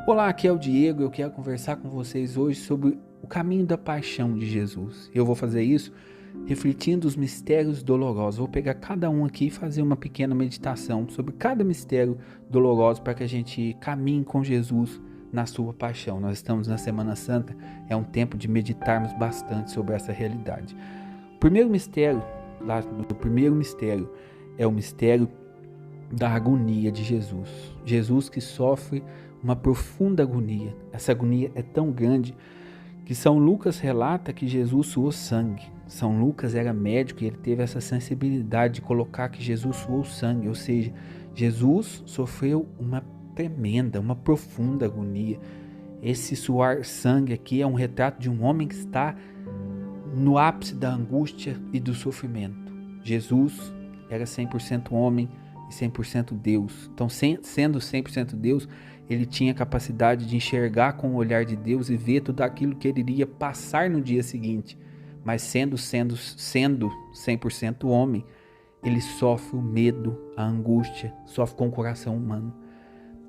Olá, aqui é o Diego. Eu quero conversar com vocês hoje sobre o caminho da paixão de Jesus. Eu vou fazer isso refletindo os mistérios dolorosos. Vou pegar cada um aqui e fazer uma pequena meditação sobre cada mistério doloroso para que a gente caminhe com Jesus na sua paixão. Nós estamos na Semana Santa, é um tempo de meditarmos bastante sobre essa realidade. O primeiro mistério, é o mistério da agonia de Jesus. Jesus que sofre uma profunda agonia. Essa agonia é tão grande que São Lucas relata que Jesus suou sangue. São Lucas era médico e ele teve essa sensibilidade de colocar que Jesus suou sangue, ou seja, Jesus sofreu uma tremenda, uma profunda agonia. Esse suar sangue aqui é um retrato de um homem que está no ápice da angústia e do sofrimento. Jesus era 100% homem e 100% Deus. Então, sendo 100% Deus, ele tinha a capacidade de enxergar com o olhar de Deus e ver tudo aquilo que ele iria passar no dia seguinte. Mas sendo 100% homem, ele sofre o medo, a angústia, sofre com o coração humano.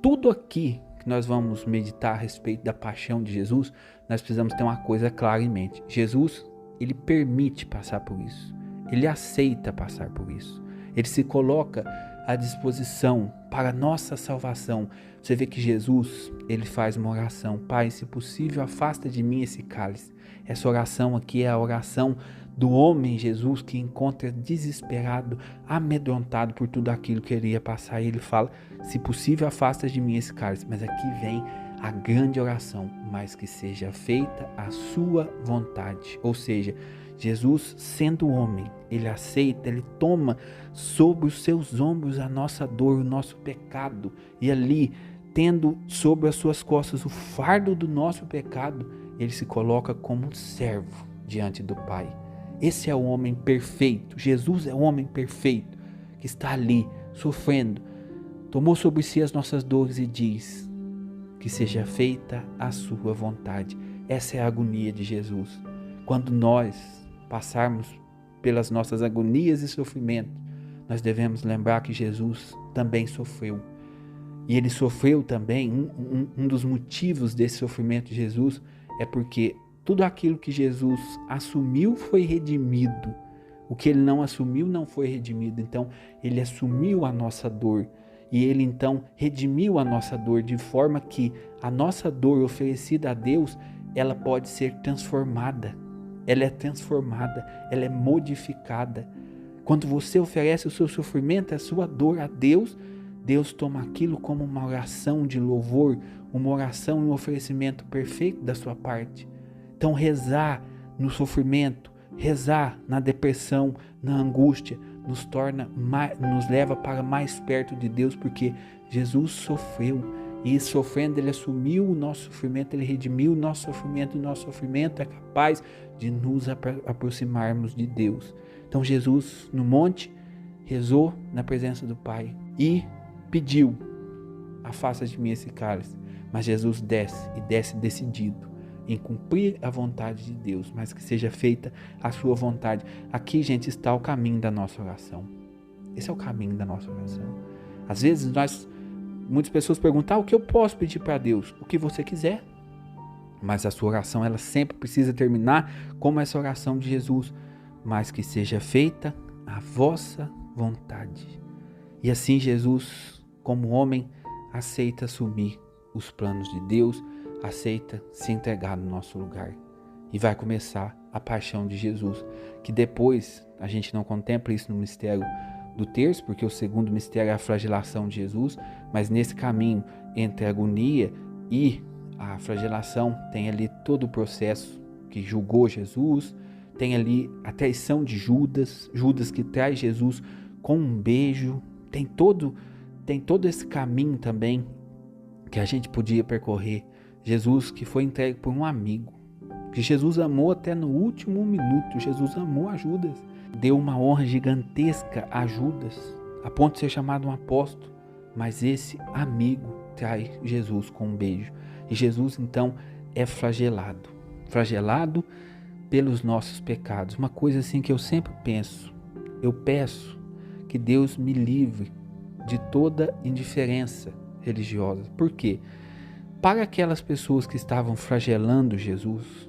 Tudo aqui que nós vamos meditar a respeito da paixão de Jesus, nós precisamos ter uma coisa clara em mente. Jesus, ele permite passar por isso. Ele aceita passar por isso. Ele se coloca à disposição para a nossa salvação. Você vê que Jesus, ele faz uma oração. Pai, se possível, afasta de mim esse cálice. Essa oração aqui é a oração do homem Jesus que encontra desesperado, amedrontado por tudo aquilo que ele ia passar. E ele fala, se possível, afasta de mim esse cálice. Mas aqui vem a grande oração, mas que seja feita a sua vontade. Ou seja, Jesus, sendo homem, ele aceita, ele toma sobre os seus ombros a nossa dor, o nosso pecado. E ali, tendo sobre as suas costas o fardo do nosso pecado, ele se coloca como um servo diante do Pai. Esse é o homem perfeito. Jesus é o homem perfeito que está ali sofrendo. Tomou sobre si as nossas dores e diz que seja feita a sua vontade. Essa é a agonia de Jesus. Quando nós passarmos pelas nossas agonias e sofrimentos, nós devemos lembrar que Jesus também sofreu. E ele sofreu também, um dos motivos desse sofrimento de Jesus é porque tudo aquilo que Jesus assumiu foi redimido. O que ele não assumiu não foi redimido. Então, ele assumiu a nossa dor. E ele então redimiu a nossa dor de forma que a nossa dor oferecida a Deus, ela pode ser transformada. Ela é transformada, ela é modificada. Quando você oferece o seu sofrimento, a sua dor a Deus, Deus toma aquilo como uma oração de louvor, uma oração e um oferecimento perfeito da sua parte. Então rezar no sofrimento, rezar na depressão, na angústia, nos leva para mais perto de Deus, porque Jesus sofreu. E sofrendo, ele assumiu o nosso sofrimento, ele redimiu o nosso sofrimento. O nosso sofrimento é capaz de nos aproximarmos de Deus. Então Jesus, no monte, rezou na presença do Pai e pediu, afasta de mim esse cálice. Mas Jesus desce, e desce decidido em cumprir a vontade de Deus, mas que seja feita a sua vontade. Aqui, gente, está o caminho da nossa oração. Esse é o caminho da nossa oração. Às vezes, muitas pessoas perguntam, o que eu posso pedir para Deus? O que você quiser. Mas a sua oração, ela sempre precisa terminar como essa oração de Jesus, mas que seja feita a vossa vontade. E assim Jesus, como homem, aceita assumir os planos de Deus, aceita se entregar no nosso lugar. E vai começar a paixão de Jesus, que depois a gente não contempla isso no mistério do terço, porque o segundo mistério é a flagelação de Jesus, mas nesse caminho entre a agonia e a flagelação tem ali todo o processo que julgou Jesus, tem ali a traição de Judas que traz Jesus com um beijo, tem todo esse caminho também que a gente podia percorrer. Jesus que foi entregue por um amigo, que Jesus amou até no último minuto. Jesus amou a Judas, deu uma honra gigantesca a Judas, a ponto de ser chamado um apóstolo, mas esse amigo trai Jesus com um beijo. E Jesus então é flagelado pelos nossos pecados. Uma coisa assim que eu sempre penso, eu peço que Deus me livre de toda indiferença religiosa. Por quê? para aquelas pessoas que estavam flagelando Jesus,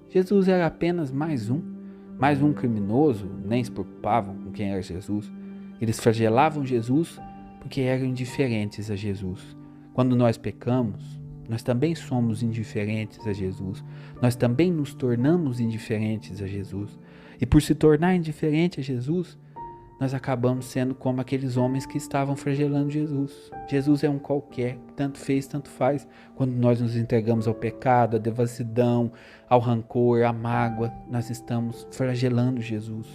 Jesus era apenas mais um criminoso, nem se preocupavam com quem era Jesus. Eles flagelavam Jesus porque eram indiferentes a Jesus. Quando nós pecamos, nós também somos indiferentes a Jesus. Nós também nos tornamos indiferentes a Jesus. E por se tornar indiferente a Jesus, nós acabamos sendo como aqueles homens que estavam flagelando Jesus. Jesus é um qualquer, tanto fez, tanto faz. Quando nós nos entregamos ao pecado, à devassidão, ao rancor, à mágoa, nós estamos flagelando Jesus.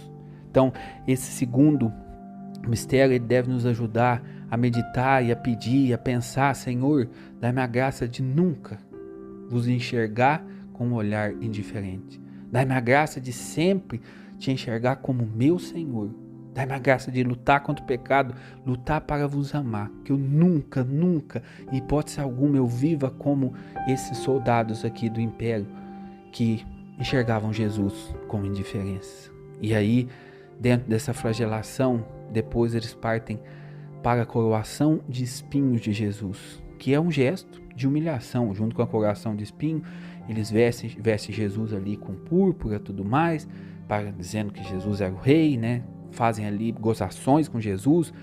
Então, esse segundo mistério, ele deve nos ajudar a meditar e a pedir, a pensar: Senhor, dá-me a graça de nunca vos enxergar com um olhar indiferente. Dá-me a graça de sempre te enxergar como meu Senhor. Dá-me a graça de lutar contra o pecado, lutar para vos amar. Que eu nunca, em hipótese alguma, eu viva como esses soldados aqui do Império que enxergavam Jesus com indiferença. E aí, dentro dessa flagelação, depois eles partem para a coroação de espinhos de Jesus, que é um gesto de humilhação. Junto com a coroação de espinho, eles vestem Jesus ali com púrpura e tudo mais, dizendo que Jesus era o rei, né? Fazem ali gozações com Jesus,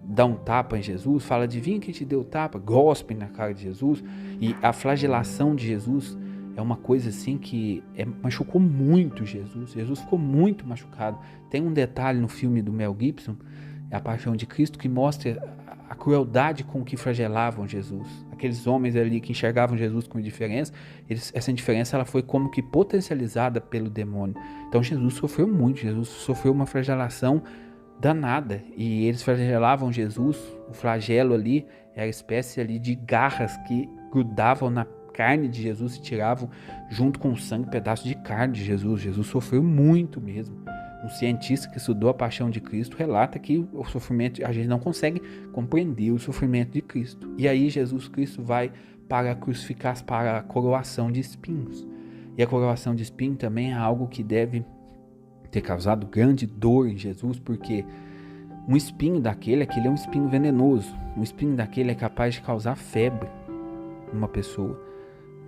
dá um tapa em Jesus, fala: adivinha quem te deu tapa? Gospem na cara de Jesus. E a flagelação de Jesus é uma coisa assim que machucou muito Jesus. Jesus ficou muito machucado. Tem um detalhe no filme do Mel Gibson, A Paixão de Cristo, que mostra a crueldade com que flagelavam Jesus. Aqueles homens ali que enxergavam Jesus com indiferença, essa indiferença ela foi como que potencializada pelo demônio. Então Jesus sofreu muito, Jesus sofreu uma flagelação danada. E eles flagelavam Jesus, o flagelo ali era espécie ali de garras que grudavam na carne de Jesus e tiravam junto com o sangue pedaços de carne de Jesus. Jesus sofreu muito mesmo. Um cientista que estudou a paixão de Cristo relata que o sofrimento, a gente não consegue compreender o sofrimento de Cristo. E aí Jesus Cristo vai para a crucificação, para a coroação de espinhos. E a coroação de espinhos também é algo que deve ter causado grande dor em Jesus, porque um espinho daquele é um espinho venenoso. Um espinho daquele é capaz de causar febre numa pessoa.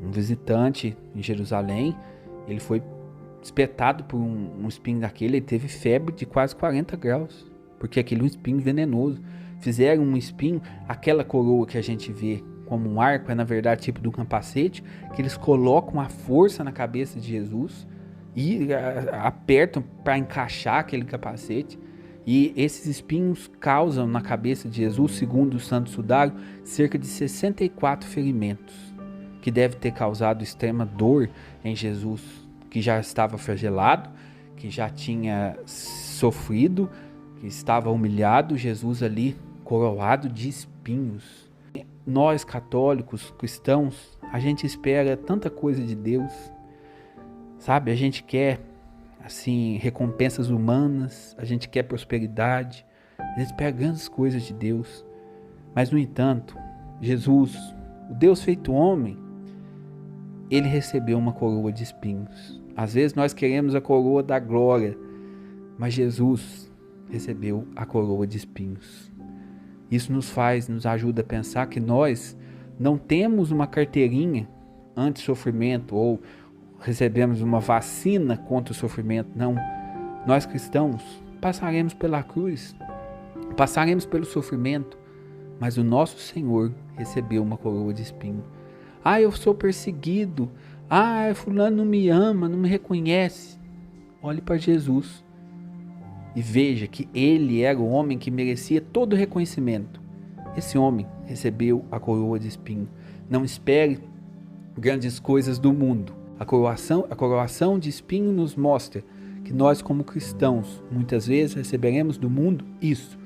Um visitante em Jerusalém, ele foi espetado por um espinho daquele, ele teve febre de quase 40 graus, porque aquele é um espinho venenoso. Fizeram um espinho, aquela coroa que a gente vê como um arco, é na verdade tipo de um capacete, que eles colocam a força na cabeça de Jesus e apertam para encaixar aquele capacete. E esses espinhos causam na cabeça de Jesus, segundo o Santo Sudário, cerca de 64 ferimentos, que deve ter causado extrema dor em Jesus, que já estava flagelado, que já tinha sofrido, que estava humilhado. Jesus ali coroado de espinhos. Nós católicos, cristãos, a gente espera tanta coisa de Deus, sabe? A gente quer assim recompensas humanas, a gente quer prosperidade, a gente espera grandes coisas de Deus. Mas no entanto, Jesus, o Deus feito homem, ele recebeu uma coroa de espinhos. Às vezes nós queremos a coroa da glória, mas Jesus recebeu a coroa de espinhos. Isso nos ajuda a pensar que nós não temos uma carteirinha anti-sofrimento ou recebemos uma vacina contra o sofrimento. Não, nós cristãos passaremos pela cruz, passaremos pelo sofrimento, mas o nosso Senhor recebeu uma coroa de espinho. Ah, eu sou perseguido. Ah, fulano não me ama, não me reconhece. Olhe para Jesus e veja que ele era o homem que merecia todo o reconhecimento. Esse homem recebeu a coroa de espinho. Não espere grandes coisas do mundo. A coroação de espinho nos mostra que nós, como cristãos, muitas vezes receberemos do mundo isso,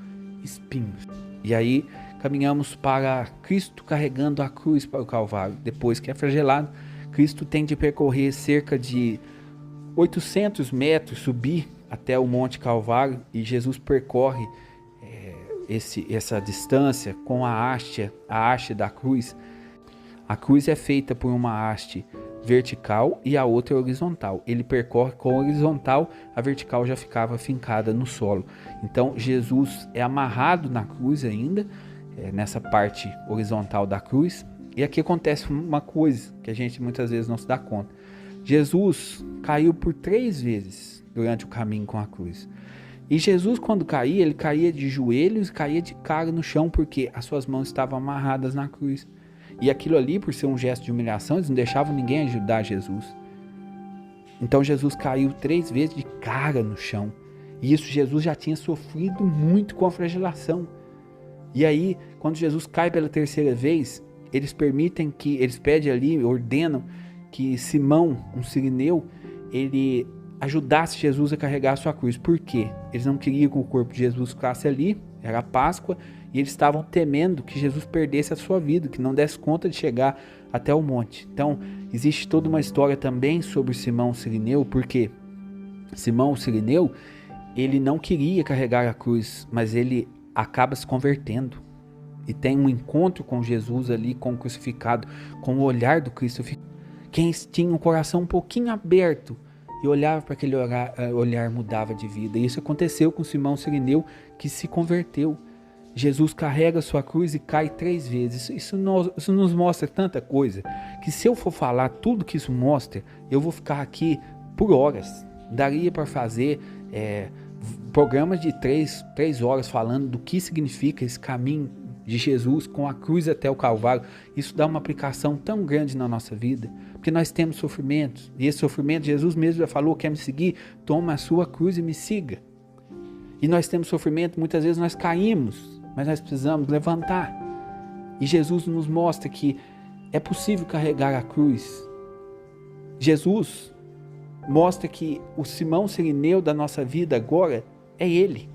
espinhos. E aí caminhamos para Cristo carregando a cruz para o Calvário. Depois que é flagelado, Cristo tem de percorrer cerca de 800 metros, subir até o Monte Calvário, e Jesus percorre essa distância com a haste da cruz. A cruz é feita por uma haste vertical e a outra é horizontal. Ele percorre com a horizontal, a vertical já ficava fincada no solo. Então Jesus é amarrado na cruz ainda, nessa parte horizontal da cruz, E aqui acontece uma coisa que a gente muitas vezes não se dá conta. Jesus caiu por 3 vezes durante o caminho com a cruz. E Jesus, quando caía, ele caía de joelhos e caía de cara no chão, porque as suas mãos estavam amarradas na cruz. E aquilo ali, por ser um gesto de humilhação, eles não deixavam ninguém ajudar Jesus. Então Jesus caiu 3 vezes de cara no chão. E isso Jesus já tinha sofrido muito com a flagelação. E aí, quando Jesus cai pela 3ª vez, eles pedem ali, ordenam que Simão, um sirineu, ele ajudasse Jesus a carregar a sua cruz. Por quê? Eles não queriam que o corpo de Jesus ficasse ali, era a Páscoa, e eles estavam temendo que Jesus perdesse a sua vida, que não desse conta de chegar até o monte. Então, existe toda uma história também sobre Simão Sirineu, porque Simão Sirineu, ele não queria carregar a cruz, mas ele acaba se convertendo e tem um encontro com Jesus ali, com o crucificado, com o olhar do Cristo. Quem tinha um coração um pouquinho aberto e olhava para aquele olhar mudava de vida. E isso aconteceu com Simão Sirineu, que se converteu. Jesus carrega sua cruz e cai 3 vezes. Isso nos mostra tanta coisa, que se eu for falar tudo que isso mostra, eu vou ficar aqui por horas. Daria para fazer programas de 3 horas falando do que significa esse caminho de Jesus com a cruz até o Calvário. Isso dá uma aplicação tão grande na nossa vida, porque nós temos sofrimentos, e esse sofrimento, Jesus mesmo já falou: quer me seguir? Toma a sua cruz e me siga. E nós temos sofrimento, muitas vezes nós caímos, mas nós precisamos levantar. E Jesus nos mostra que é possível carregar a cruz. Jesus mostra que o Simão Sirineu da nossa vida agora é Ele.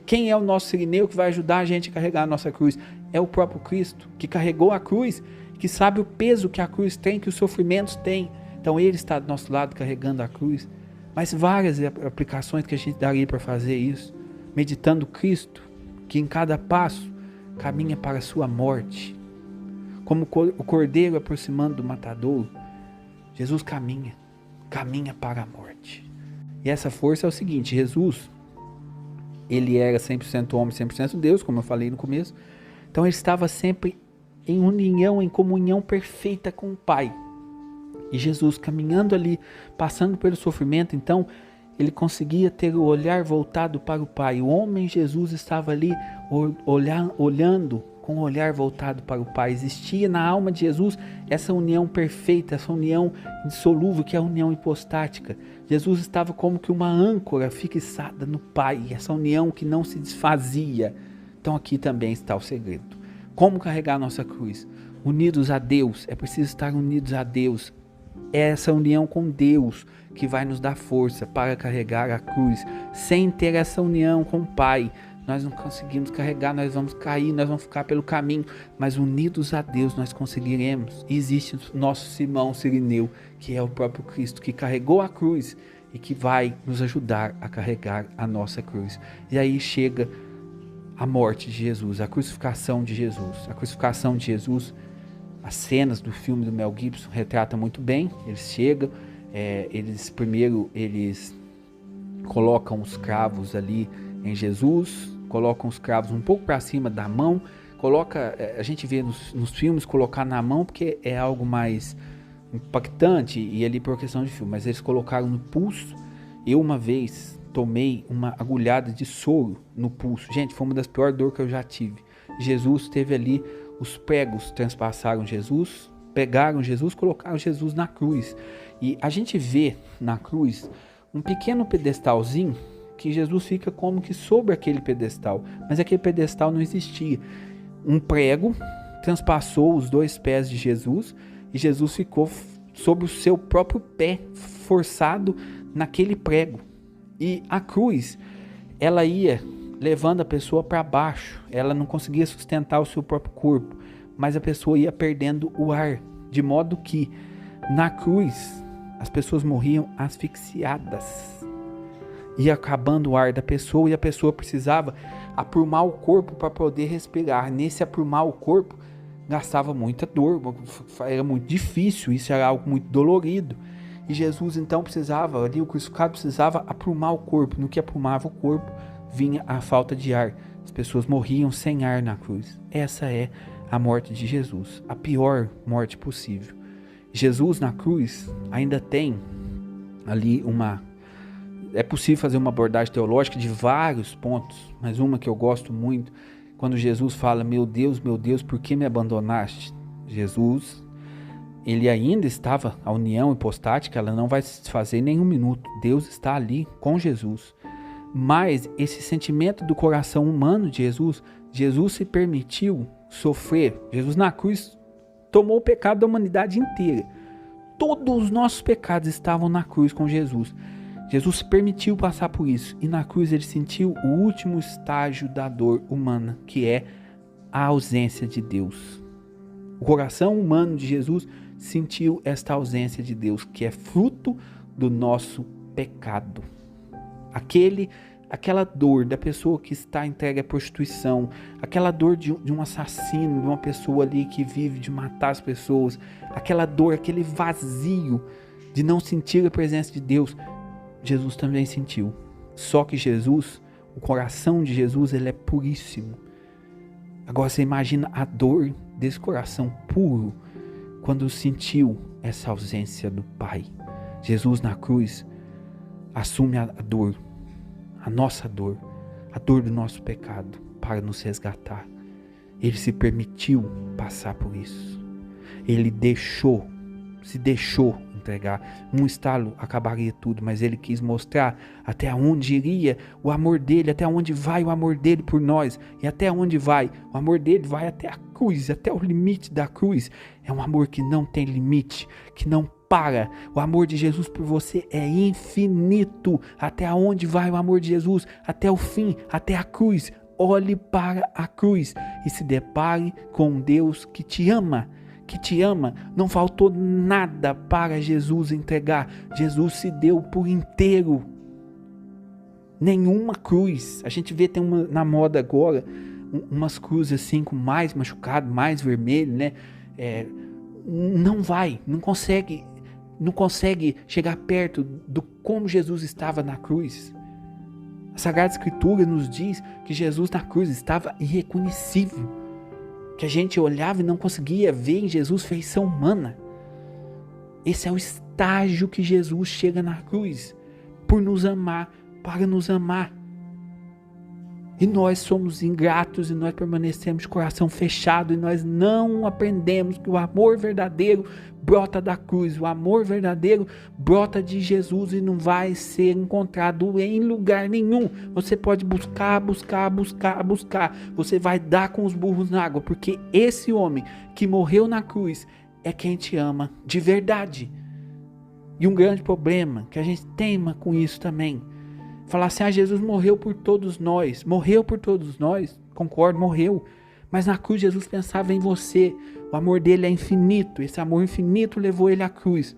Quem é o nosso Sirineu que vai ajudar a gente a carregar a nossa cruz? É o próprio Cristo, que carregou a cruz, que sabe o peso que a cruz tem, que os sofrimentos têm. Então Ele está do nosso lado carregando a cruz. Mas várias aplicações que a gente daria para fazer isso. Meditando Cristo, que em cada passo caminha para a sua morte. Como o cordeiro aproximando do matadouro, Jesus caminha para a morte. E essa força é o seguinte: Jesus, ele era 100% homem, 100% Deus, como eu falei no começo. Então ele estava sempre em união, em comunhão perfeita com o Pai. E Jesus caminhando ali, passando pelo sofrimento, então ele conseguia ter o olhar voltado para o Pai. O homem Jesus estava ali olhando com o olhar voltado para o Pai. Existia na alma de Jesus essa união perfeita, essa união indissolúvel, que é a união hipostática. Jesus estava como que uma âncora fixada no Pai, essa união que não se desfazia. Então aqui também está o segredo. Como carregar a nossa cruz? Unidos a Deus, é preciso estar unidos a Deus. É essa união com Deus que vai nos dar força para carregar a cruz. Sem ter essa união com o Pai, nós não conseguimos carregar, nós vamos cair, nós vamos ficar pelo caminho. Mas unidos a Deus nós conseguiremos. E existe o nosso Simão Sirineu, que é o próprio Cristo, que carregou a cruz e que vai nos ajudar a carregar a nossa cruz. E aí chega a morte de Jesus, a crucificação de Jesus. A crucificação de Jesus, as cenas do filme do Mel Gibson retratam muito bem. Eles chegam, eles colocam os cravos ali em Jesus, colocam os cravos um pouco para cima da mão, a gente vê nos filmes colocar na mão porque é algo mais impactante e ali por questão de filme, mas eles colocaram no pulso. Eu uma vez tomei uma agulhada de soro no pulso, gente, foi uma das piores dores que eu já tive. Jesus teve ali, os pregos transpassaram Jesus, pegaram Jesus, colocaram Jesus na cruz. E a gente vê na cruz um pequeno pedestalzinho que Jesus fica como que sobre aquele pedestal. Mas aquele pedestal não existia. Um prego transpassou os 2 pés de Jesus e Jesus ficou sobre o seu próprio pé, forçado naquele prego. E a cruz, ela ia levando a pessoa para baixo. Ela não conseguia sustentar o seu próprio corpo, mas a pessoa ia perdendo o ar, de modo que na cruz as pessoas morriam asfixiadas. Ia acabando o ar da pessoa e a pessoa precisava aprumar o corpo para poder respirar. Nesse aprumar o corpo gastava muita dor, era muito difícil, isso era algo muito dolorido. E Jesus então precisava, ali o crucificado precisava aprumar o corpo. No que aprumava o corpo vinha a falta de ar. As pessoas morriam sem ar na cruz. Essa é a morte de Jesus, a pior morte possível. Jesus na cruz ainda tem ali é possível fazer uma abordagem teológica de vários pontos, mas uma que eu gosto muito, quando Jesus fala, meu Deus, por que me abandonaste? Jesus, ele ainda estava, a união hipostática, ela não vai se fazer em nenhum minuto. Deus está ali com Jesus. Mas esse sentimento do coração humano de Jesus, Jesus se permitiu sofrer. Jesus na cruz tomou o pecado da humanidade inteira. Todos os nossos pecados estavam na cruz com Jesus. Jesus se permitiu passar por isso. E na cruz ele sentiu o último estágio da dor humana, que é a ausência de Deus. O coração humano de Jesus sentiu esta ausência de Deus, que é fruto do nosso pecado. Aquela dor da pessoa que está entregue à prostituição, aquela dor de um assassino, de uma pessoa ali que vive de matar as pessoas, aquela dor, aquele vazio de não sentir a presença de Deus, Jesus também sentiu. Só que Jesus, o coração de Jesus, ele é puríssimo. Agora você imagina a dor desse coração puro quando sentiu essa ausência do Pai. Jesus na cruz assume a dor, a nossa dor, a dor do nosso pecado, para nos resgatar. Ele se permitiu passar por isso. Ele se deixou entregar. Um estalo acabaria tudo, mas ele quis mostrar até onde iria o amor dele, até onde vai o amor dele por nós, e até onde vai o amor dele, vai até a cruz, até o limite da cruz. É um amor que não tem limite, que não para. O amor de Jesus por você é infinito. Até onde vai o amor de Jesus? Até o fim, até a cruz. Olhe para a cruz e se depare com um Deus que te ama. Não faltou nada para Jesus entregar. Jesus se deu por inteiro. Nenhuma cruz. A gente vê, tem na moda agora, umas cruzes assim com mais machucado, mais vermelho, né? Não consegue chegar perto do como Jesus estava na cruz. A Sagrada Escritura nos diz que Jesus na cruz estava irreconhecível, que a gente olhava e não conseguia ver em Jesus feição humana. Esse é o estágio que Jesus chega na cruz, por nos amar, para nos amar. E nós somos ingratos e nós permanecemos de coração fechado e nós não aprendemos que o amor verdadeiro brota da cruz. O amor verdadeiro brota de Jesus e não vai ser encontrado em lugar nenhum. Você pode buscar. Você vai dar com os burros na água, porque esse homem que morreu na cruz é quem te ama de verdade. E um grande problema que a gente teima com isso também, falar assim, Jesus morreu por todos nós. Morreu por todos nós, concordo, morreu. Mas na cruz Jesus pensava em você. O amor dele é infinito. Esse amor infinito levou ele à cruz.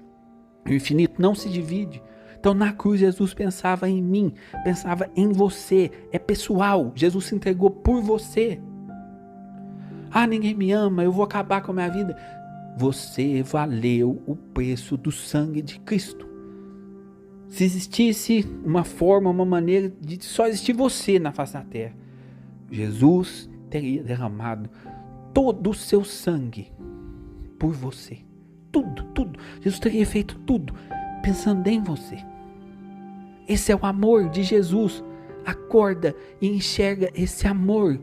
O infinito não se divide. Então na cruz Jesus pensava em mim, pensava em você. É pessoal. Jesus se entregou por você. Ninguém me ama, eu vou acabar com a minha vida. Você valeu o preço do sangue de Cristo. Se existisse uma forma, uma maneira de só existir você na face da terra, Jesus teria derramado todo o seu sangue por você. Tudo. Jesus teria feito tudo pensando em você. Esse é o amor de Jesus. Acorda e enxerga esse amor.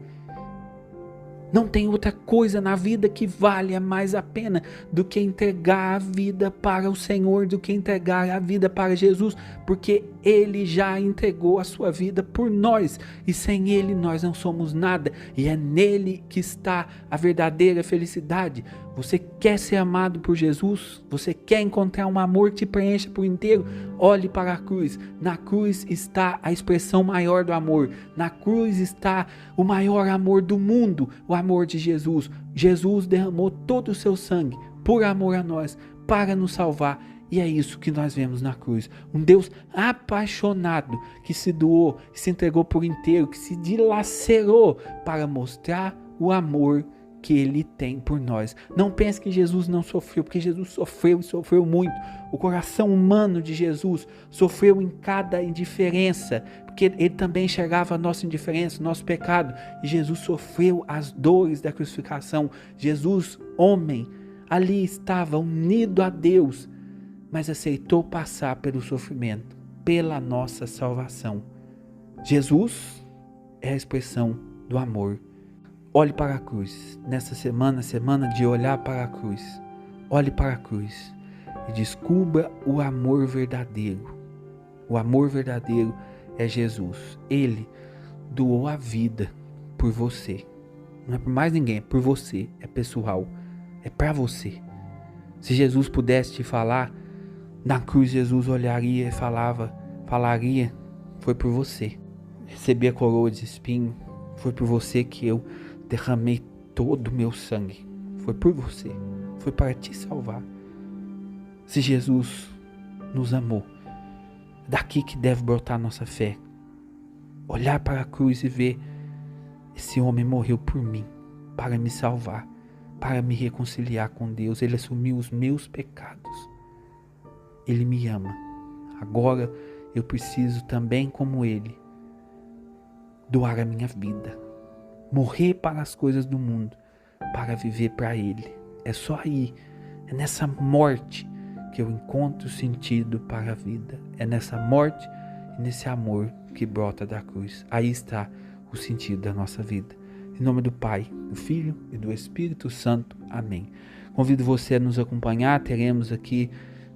Não tem outra coisa na vida que valha mais a pena do que entregar a vida para o Senhor, do que entregar a vida para Jesus, porque Ele já entregou a sua vida por nós, e sem Ele nós não somos nada, e é nele que está a verdadeira felicidade. Você quer ser amado por Jesus? Você quer encontrar um amor que te preencha por inteiro? Olhe para a cruz. Na cruz está a expressão maior do amor. Na cruz está o maior amor do mundo, o amor de Jesus. Jesus derramou todo o seu sangue por amor a nós, para nos salvar. E é isso que nós vemos na cruz. Um Deus apaixonado, que se doou, que se entregou por inteiro, que se dilacerou para mostrar o amor que ele tem por nós. Não pense que Jesus não sofreu, porque Jesus sofreu e sofreu muito. O coração humano de Jesus sofreu em cada indiferença, porque ele também enxergava a nossa indiferença, o nosso pecado. E Jesus sofreu as dores da crucificação. Jesus, homem, ali estava unido a Deus, mas aceitou passar pelo sofrimento, pela nossa salvação. Jesus é a expressão do amor. Olhe para a cruz. Nessa semana de olhar para a cruz. Olhe para a cruz e descubra o amor verdadeiro. O amor verdadeiro é Jesus. Ele doou a vida por você. Não é por mais ninguém, é por você. É pessoal. É para você. Se Jesus pudesse te falar, na cruz Jesus olharia e falaria, foi por você. Recebi a coroa de espinho, foi por você que eu derramei todo o meu sangue. Foi por você. Foi para te salvar. Se Jesus nos amou, daqui que deve brotar nossa fé. Olhar para a cruz e ver: esse homem morreu por mim, para me salvar, para me reconciliar com Deus. Ele assumiu os meus pecados. Ele me ama. Agora eu preciso também, como ele, doar a minha vida. Morrer para as coisas do mundo, para viver para Ele. É só aí, é nessa morte que eu encontro sentido para a vida. É nessa morte e nesse amor que brota da cruz. Aí está o sentido da nossa vida. Em nome do Pai, do Filho e do Espírito Santo. Amém. Convido você a nos acompanhar. Teremos aqui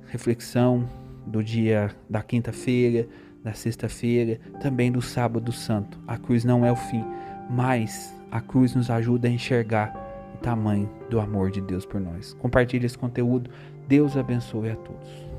reflexão do dia da quinta-feira, da sexta-feira, também do sábado santo. A cruz não é o fim, mas a cruz nos ajuda a enxergar o tamanho do amor de Deus por nós. Compartilhe esse conteúdo. Deus abençoe a todos.